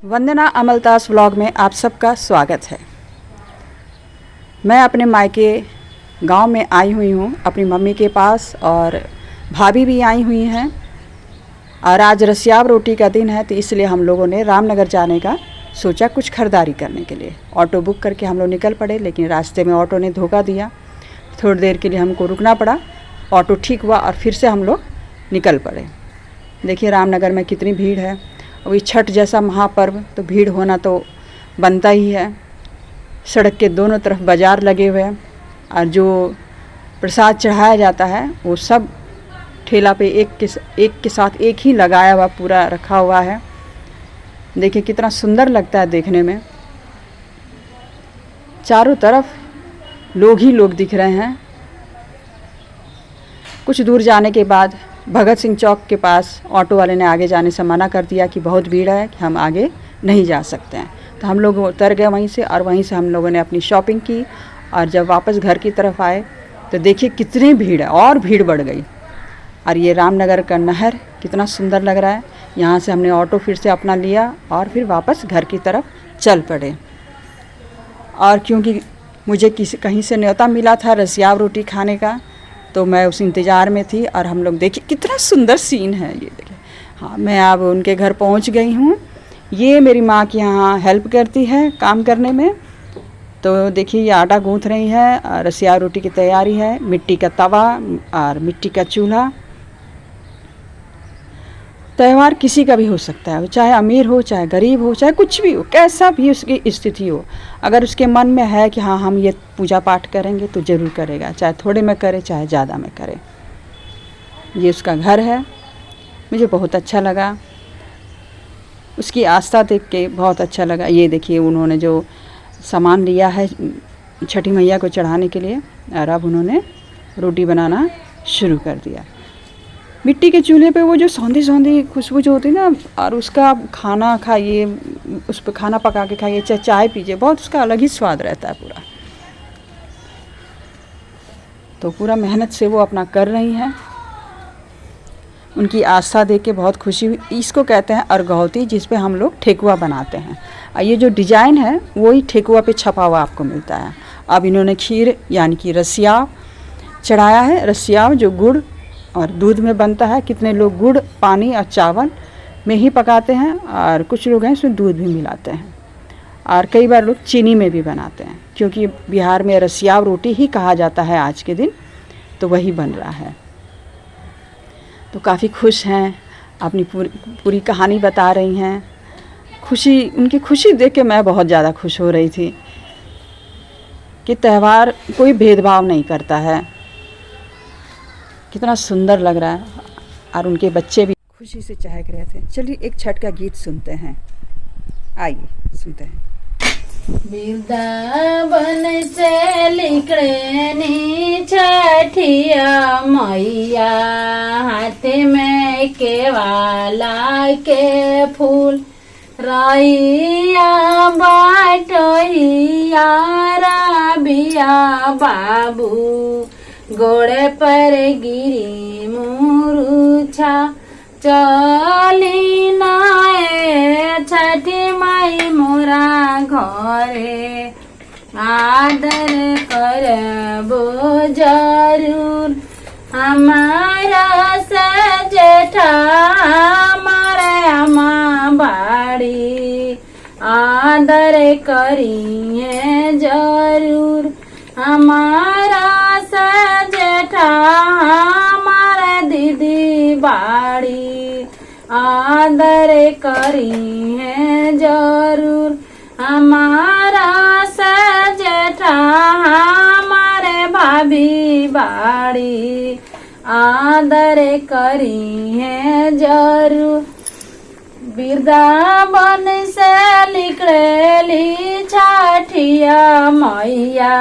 वंदना अमलतास vlog में आप सबका स्वागत है। मैं अपने मायके गांव में आई हुई हूं अपनी मम्मी के पास, और भाभी भी आई हुई हैं। और आज रसियाव रोटी का दिन है, तो इसलिए हम लोगों ने रामनगर जाने का सोचा, कुछ ख़रीदारी करने के लिए। ऑटो बुक करके हम लोग निकल पड़े, लेकिन रास्ते में ऑटो ने धोखा दिया। थोड़ी देर के लिए हमको रुकना पड़ा, ऑटो ठीक हुआ और फिर से हम लोग निकल पड़े। देखिए रामनगर में कितनी भीड़ है। अभी छठ जैसा महापर्व, तो भीड़ होना तो बनता ही है। सड़क के दोनों तरफ बाज़ार लगे हुए हैं, और जो प्रसाद चढ़ाया जाता है वो सब ठेला पे एक के साथ एक ही लगाया हुआ पूरा रखा हुआ है। देखिए कितना सुंदर लगता है देखने में। चारों तरफ लोग ही लोग दिख रहे हैं। कुछ दूर जाने के बाद भगत सिंह चौक के पास ऑटो वाले ने आगे जाने से मना कर दिया कि बहुत भीड़ है, कि हम आगे नहीं जा सकते हैं। तो हम लोग उतर गए वहीं से, और वहीं से हम लोगों ने अपनी शॉपिंग की। और जब वापस घर की तरफ आए तो देखिए कितनी भीड़ है, और भीड़ बढ़ गई। और ये रामनगर का नहर कितना सुंदर लग रहा है। यहाँ से हमने ऑटो फिर से अपना लिया और फिर वापस घर की तरफ चल पड़े। और क्योंकि मुझे कहीं से न्योता मिला था रसियाव रोटी खाने का, तो मैं उस इंतज़ार में थी। और हम लोग देखिए कितना सुंदर सीन है ये देखिए। हाँ, मैं अब उनके घर पहुंच गई हूँ। ये मेरी माँ के यहाँ हेल्प करती है काम करने में। तो देखिए ये आटा गूँथ रही है, रसिया रोटी की तैयारी है। मिट्टी का तवा और मिट्टी का चूल्हा। त्यौहार किसी का भी हो सकता है, चाहे अमीर हो, चाहे गरीब हो, चाहे कुछ भी हो, कैसा भी उसकी स्थिति हो। अगर उसके मन में है कि हाँ हम ये पूजा पाठ करेंगे, तो ज़रूर करेगा, चाहे थोड़े में करे चाहे ज़्यादा में करे। ये उसका घर है, मुझे बहुत अच्छा लगा। उसकी आस्था देख के बहुत अच्छा लगा। ये देखिए उन्होंने जो सामान लिया है छठी मैया को चढ़ाने के लिए, और अब उन्होंने रोटी बनाना शुरू कर दिया। मिट्टी के चूल्हे पे वो जो सौंधी सौंधी खुशबू जो होती है ना, और उसका खाना खाइए, उस पर खाना पका के खाइए, चाहे चाय पीजिए, बहुत उसका अलग ही स्वाद रहता है पूरा। तो पूरा मेहनत से वो अपना कर रही हैं। उनकी आस्था देख के बहुत खुशी हुई। इसको कहते हैं अरगौती, जिस पे हम लोग ठेकुआ बनाते हैं। और ये जो डिज़ाइन है वही ठेकुआ पे छपा हुआ आपको मिलता है। अब इन्होंने खीर यानी कि रसियाव चढ़ाया है। रसियाव जो गुड़ और दूध में बनता है। कितने लोग गुड़, पानी और चावल में ही पकाते हैं, और कुछ लोग हैं इसमें दूध भी मिलाते हैं, और कई बार लोग चीनी में भी बनाते हैं। क्योंकि बिहार में रसियाव रोटी ही कहा जाता है आज के दिन, तो वही बन रहा है। तो काफ़ी खुश हैं, अपनी पूरी कहानी बता रही हैं। उनकी खुशी देख के मैं बहुत ज़्यादा खुश हो रही थी कि त्यौहार कोई भेदभाव नहीं करता है। कितना सुंदर लग रहा है, और उनके बच्चे भी खुशी से चहक रहे थे। चलिए एक छठ का गीत सुनते हैं, आइए सुनते हैं। वृंदावन से लिखड़े छठिया मैया, हाथ में केवाला के फूल, राइया बाटोइया राबिया बाबू, गोड़े पर गिरी मुरुछा, चली नाए छठी माई मोरा घरे, आदर करबो जरूर हमारा सजेठा, हमारे अम्मा बाड़ी, आदर करिए जरूर हमारा सजेठा, हमारे दीदी बाड़ी, आदर करी है जरूर हमारा सजेठा, हमारे भाभी बाड़ी, आदर करी है जरूर। वृंदावन से निकलेली छठिया मैया,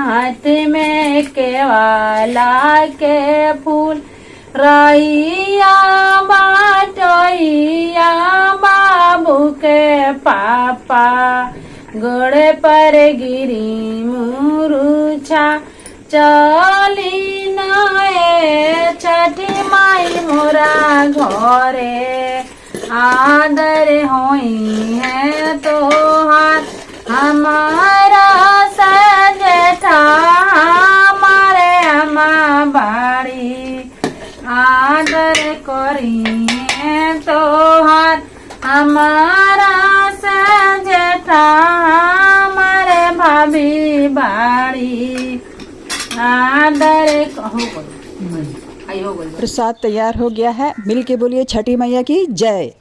हाथ में केवाला के फूल, रैया बाटोइया बाबू के पापा, गोड़े पर गिरी मुरुछा, चली नाए छठी माई मोरा घरे, आदर होई है तोहार हमारा सजेठा हमारे अम्मा बाड़ी आदर करी है तोहार हमारा सजेठा हमारे भाभी बाड़ी आदर हो गई। प्रसाद तैयार हो गया है, मिल के बोलिए छठी मैया की जय।